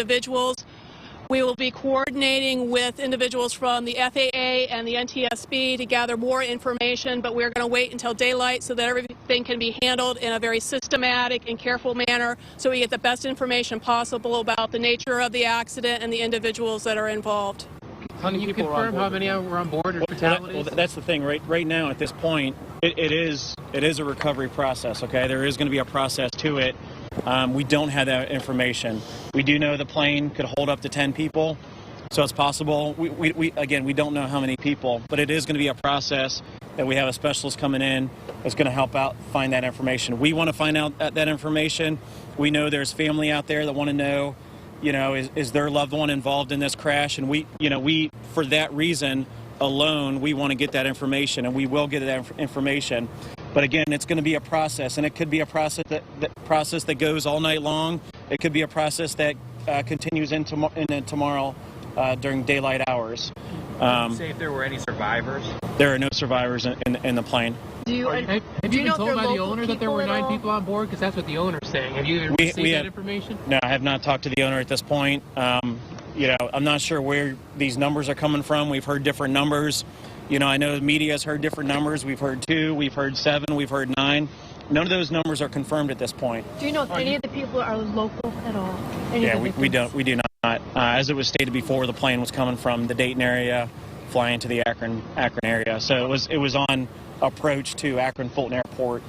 individuals. We will be coordinating with individuals from the FAA and the NTSB to gather more information, but we're going to wait until daylight so that everything can be handled in a very systematic and careful manner so we get the best information possible about the nature of the accident and the individuals that are involved. Can you confirm how many were on board or fatalities? Well, that's the thing. Right now, at this point, it is a recovery process. Okay, there is going to be a process to it. We don't have that information. We do know the plane could hold up to 10 people, so it's possible. Again, we don't know how many people, but it is going to be a process that we have a specialist coming in that's going to help out find that information. We want to find out that information. We know there's family out there that want to know, is their loved one involved in this crash, and we for that reason alone, we want to get that information, and we will get that information. But again, it's going to be a process, and it could be a process that goes all night long. It could be a process that continues into tomorrow during daylight hours. Say if there were any survivors? There are no survivors in the plane. Have you been told by the owner that there were 9 people on board? Because that's what the owner's saying. Have you received that information? No, I have not talked to the owner at this point. I'm not sure where these numbers are coming from. We've heard different numbers. I know the media has heard different numbers. We've heard 2, we've heard 7, we've heard 9. None of those numbers are confirmed at this point. Do you know if any of the people are local at all? We do not. As it was stated before, the plane was coming from the Dayton area, flying to the Akron area. So it was on approach to Akron Fulton Airport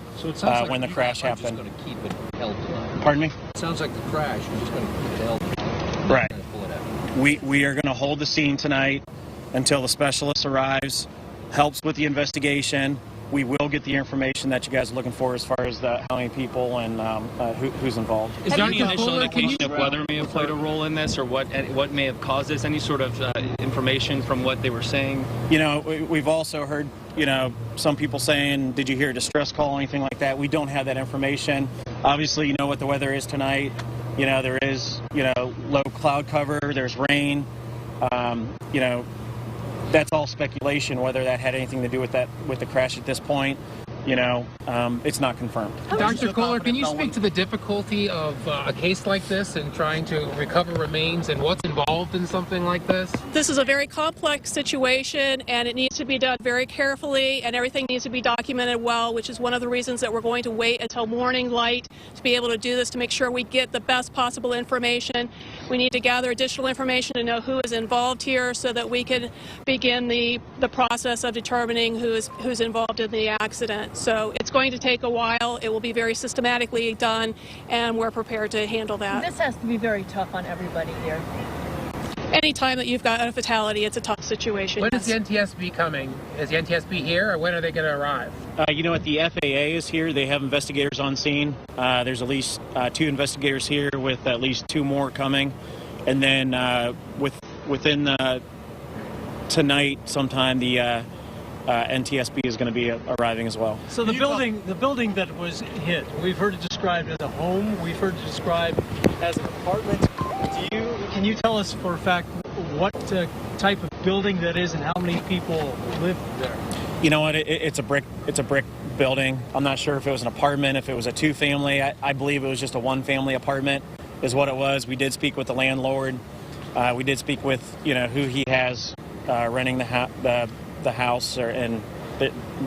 when the crash happened. Just going to keep it held tonight. Pardon me? It sounds like the crash. You're just going to keep it held tonight. Right. We are going to hold the scene tonight until the specialist arrives, helps with the investigation. We will get the information that you guys are looking for as far as how many people and who's involved. Is there any initial indication of weather may have played a role in this, or what may have caused this? Any sort of information from what they were saying? We've also heard, some people saying, did you hear a distress call, anything like that? We don't have that information. Obviously, you know what the weather is tonight. There is, low cloud cover, there's rain. That's all speculation, whether that had anything to do with the crash at this point. It's not confirmed. Dr. Kohler, can you speak to the difficulty of a case like this and trying to recover remains and what's involved in something like this? This is a very complex situation, and it needs to be done very carefully, and everything needs to be documented well, which is one of the reasons that we're going to wait until morning light to be able to do this, to make sure we get the best possible information. We need to gather additional information to know who is involved here so that we can begin the process of determining who's involved in the accident. So it's going to take a while. It will be very systematically done, and we're prepared to handle that. This has to be very tough on everybody here. Anytime that you've got a fatality, it's a tough situation. When is the NTSB coming? Is the NTSB here, or when are they going to arrive? The FAA is here. They have investigators on scene. There's at least 2 investigators here, with at least 2 more coming. And then within tonight sometime, the NTSB is going to be arriving as well. So the building that was hit, we've heard it described as a home, we've heard it described as an apartment. Can you tell us for a fact what type of building that is and how many people live there? You know what? It's a brick building. I'm not sure if it was an apartment, if it was a 2-family. I believe it was just a 1-family apartment, is what it was. We did speak with the landlord. We did speak with who he has renting the house, and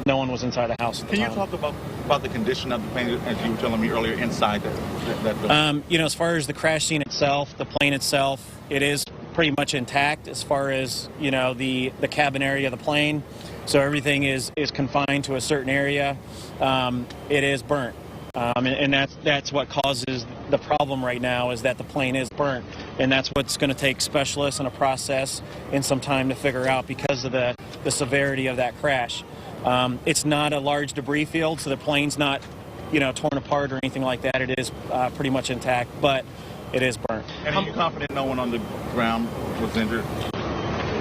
no one was inside the house at the time. Can you talk about the condition of the plane, as you were telling me earlier, inside that building? As far as the crash scene itself, the plane itself, it is pretty much intact as far as, the cabin area of the plane. So everything is confined to a certain area. It is burnt. And that's what causes the problem right now, is that the plane is burnt. And that's what's going to take specialists and a process and some time to figure out because of the severity of that crash. It's not a large debris field, so the plane's not, torn apart or anything like that. It is pretty much intact, but it is burnt. And are you confident no one on the ground was injured?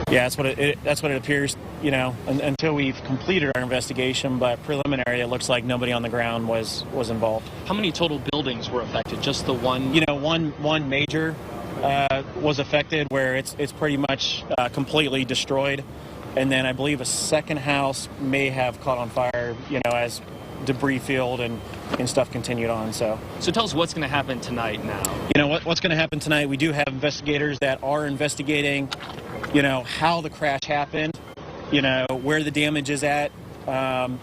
Yeah, that's what it appears, until we've completed our investigation, but preliminary, it looks like nobody on the ground was involved. How many total buildings were affected? Just the one? One major was affected, where it's pretty much completely destroyed. And then I believe a second house may have caught on fire, as debris field and stuff continued on. So tell us what's going to happen tonight now. You know, what's going to happen tonight, we do have investigators that are investigating, you know, how the crash happened, you know, where the damage is at,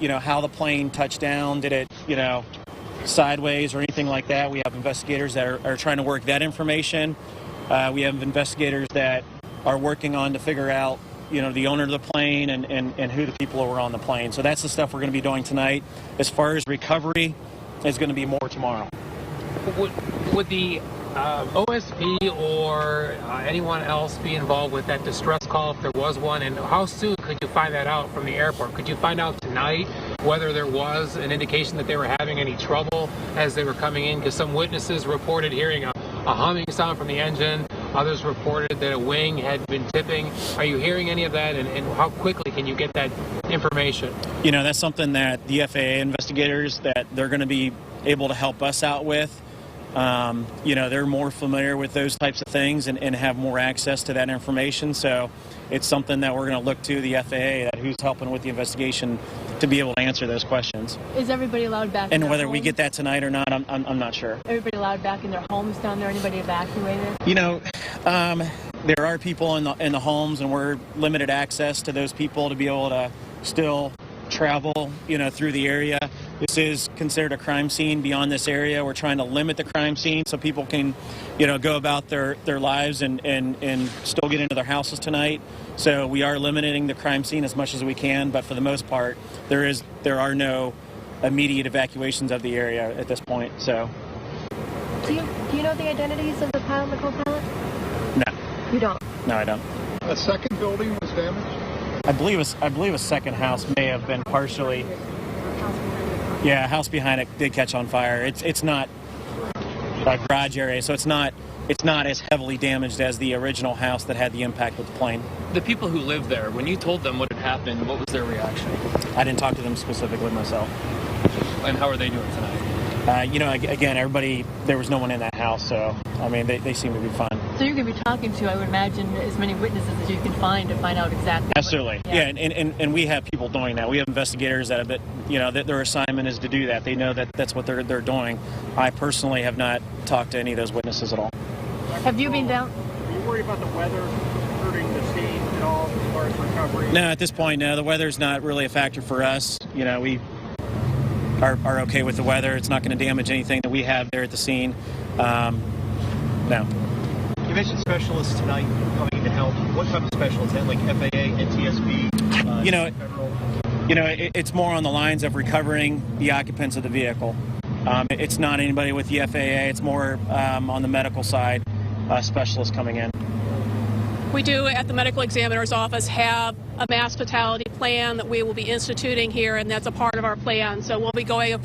you know, how the plane touched down, did it, you know, sideways or anything like that. We have investigators that are trying to work that information. We have investigators that are working on to figure out, you know, the owner of the plane and who the people who were on the plane. So that's the stuff we're going to be doing tonight. As far as recovery, is going to be more tomorrow. Would the OSP or anyone else be involved with that distress call if there was one? And how soon could you find that out from the airport? Could you find out tonight whether there was an indication that they were having any trouble as they were coming in? Because some witnesses reported hearing a humming sound from the engine. Others reported that a wing had been tipping. Are you hearing any of that? And how quickly can you get that information? You know, that's something that the FAA investigators, that they're going to be able to help us out with. You know, they're more familiar with those types of things and have more access to that information. So it's something that we're going to look to the FAA, that who's helping with the investigation, to be able to answer those questions. Is everybody allowed back? And whether we get that tonight or not, I'm not sure. Everybody allowed back in their homes down there? Anybody evacuated? You know, there are people in the homes, and we're limited access to those people to be able to still travel, you know, through the area. This is considered a crime scene beyond this area. We're trying to limit the crime scene so people can, you know, go about their lives and still get into their houses tonight. So we are limiting the crime scene as much as we can, but for the most part, there are no immediate evacuations of the area at this point. So, do you know the identities of the pilot and the co-pilot? No. You don't? No, I don't. A second building was damaged? I believe a second house may have been partially. Yeah, a house behind it did catch on fire. It's not a garage area, so it's not as heavily damaged as the original house that had the impact with the plane. The people who lived there, when you told them what had happened, what was their reaction? I didn't talk to them specifically myself. And how are they doing tonight? You know, again, everybody, there was no one in that house, so, I mean, they seem to be fine. So you're going to be talking to, I would imagine, as many witnesses as you can find to find out exactly. Absolutely. And we have people doing that. We have investigators that have been, you know, that their assignment is to do that. They know that that's what they're doing. I personally have not talked to any of those witnesses at all. Have you been down? Are you worried about the weather hurting the scene at all as far as recovery? No, at this point, no. The weather's not really a factor for us. You know, we are okay with the weather. It's not going to damage anything that we have there at the scene. No. You mentioned specialists tonight coming in to help. What type of specialists? Like FAA, NTSB? You know, it's more on the lines of recovering the occupants of the vehicle. It's not anybody with the FAA. It's more on the medical side, specialists coming in. We do, at the medical examiner's office, have a mass fatality plan that we will be instituting here, and that's a part of our plan. So we'll be going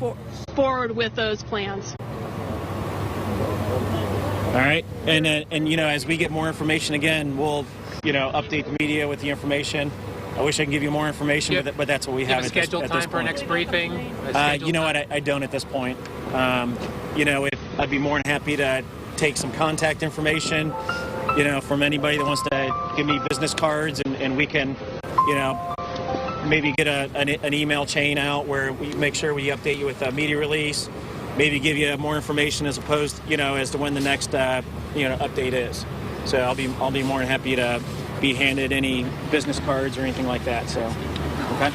forward with those plans. All right, and you know, as we get more information, again, we'll, you know, update the media with the information. I wish I could give you more information, but that's what we have. A scheduled time for our next briefing? You know what? I don't at this point. You know, I'd be more than happy to take some contact information, you know, from anybody that wants to give me business cards, and we can, you know, maybe get an email chain out where we make sure we update you with a media release, maybe give you more information as opposed, you know, as to when the next, you know, update is. So I'll be more than happy to be handed any business cards or anything like that. So, okay.